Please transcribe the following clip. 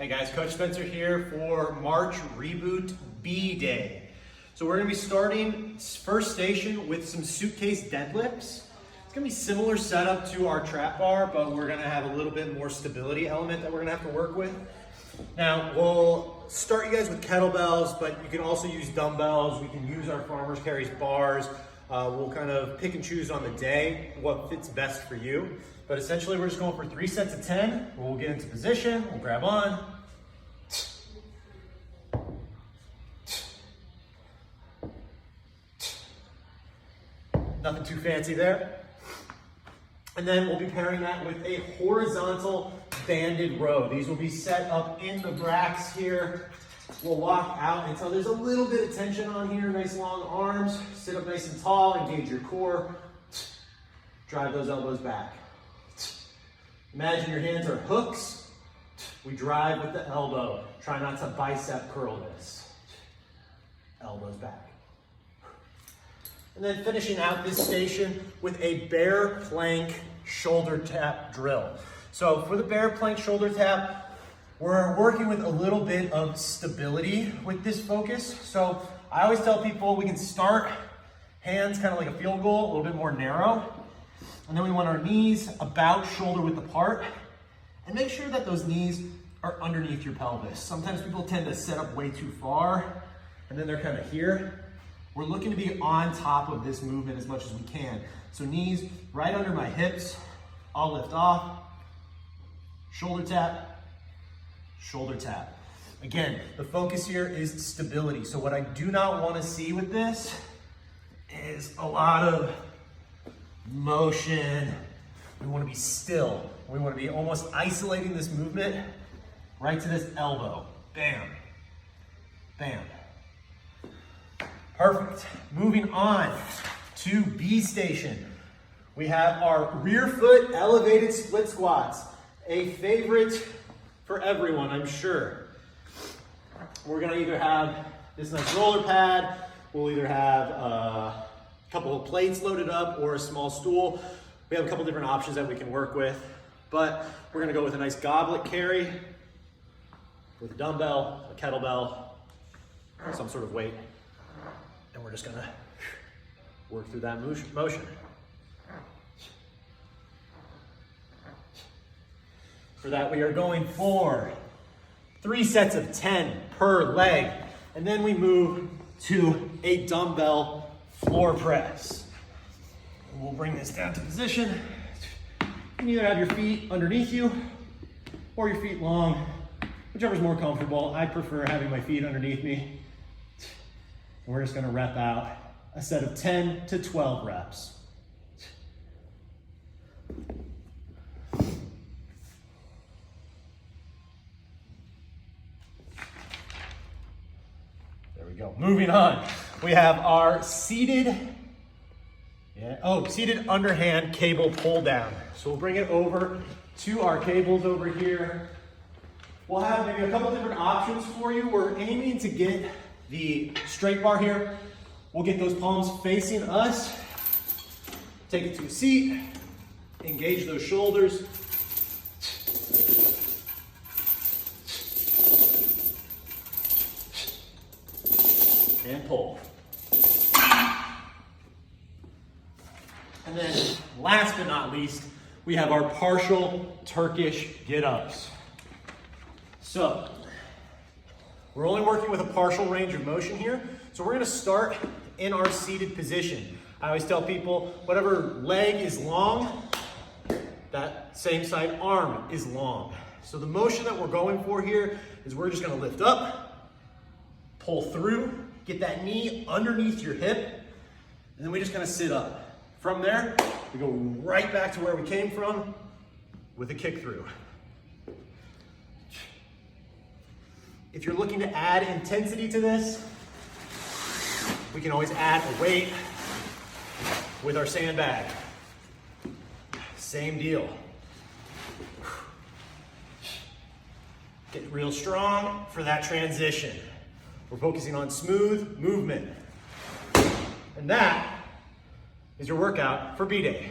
Hey guys, Coach Spencer here for March Reboot B Day. So we're gonna be starting first station with some suitcase deadlifts. It's gonna be similar setup to our trap bar, but we're gonna have a little bit more stability element that we're gonna have to work with. Now, we'll start you guys with kettlebells, but you can also use dumbbells. We can use our Farmer's Carries bars. We'll kind of pick and choose on the day what fits best for you. But essentially, we're just going for 3 sets of 10. We'll get into position, we'll grab on. Nothing too fancy there. And then we'll be pairing that with a horizontal banded row. These will be set up in the racks here. We'll walk out until there's a little bit of tension on here. Nice long arms. Sit up nice and tall, engage your core. Drive those elbows back. Imagine your hands are hooks. We drive with the elbow. Try not to bicep curl this. Elbows back. And then finishing out this station with a bear plank shoulder tap drill. So for the bear plank shoulder tap, we're working with a little bit of stability with this focus. So I always tell people we can start hands kind of like a field goal, a little bit more narrow. And then we want our knees about shoulder width apart. And make sure that those knees are underneath your pelvis. Sometimes people tend to set up way too far, and then they're kind of here. We're looking to be on top of this movement as much as we can. So knees right under my hips. I'll lift off. Shoulder tap, shoulder tap. Again, the focus here is stability. So what I do not want to see with this is a lot of motion. We want to be still. We want to be almost isolating this movement right to this elbow. Bam, bam. Perfect. Moving on to B station. We have our rear foot elevated split squats. A favorite for everyone, I'm sure. We're gonna either have this nice roller pad, we'll either have a couple of plates loaded up or a small stool. We have a couple different options that we can work with, but we're gonna go with a nice goblet carry with a dumbbell, a kettlebell, some sort of weight. And we're just gonna work through that motion. For that, we are going for 3 sets of 10 per leg. And then we move to a dumbbell floor press. We'll bring this down to position. You can either have your feet underneath you or your feet long, whichever's more comfortable. I prefer having my feet underneath me. We're just gonna rep out a set of 10 to 12 reps. There we go. Moving on, we have our seated underhand cable pull down. So we'll bring it over to our cables over here. We'll have maybe a couple different options for you. We're aiming to get the straight bar here. We'll get those palms facing us. Take it to a seat. Engage those shoulders. And pull. And then last but not least, we have our partial Turkish get-ups. So, we're only working with a partial range of motion here. So we're gonna start in our seated position. I always tell people, whatever leg is long, that same side arm is long. So the motion that we're going for here is we're just gonna lift up, pull through, get that knee underneath your hip, and then we just kind of sit up. From there, we go right back to where we came from with a kick through. If you're looking to add intensity to this, we can always add a weight with our sandbag. Same deal. Get real strong for that transition. We're focusing on smooth movement. And that is your workout for B-Day.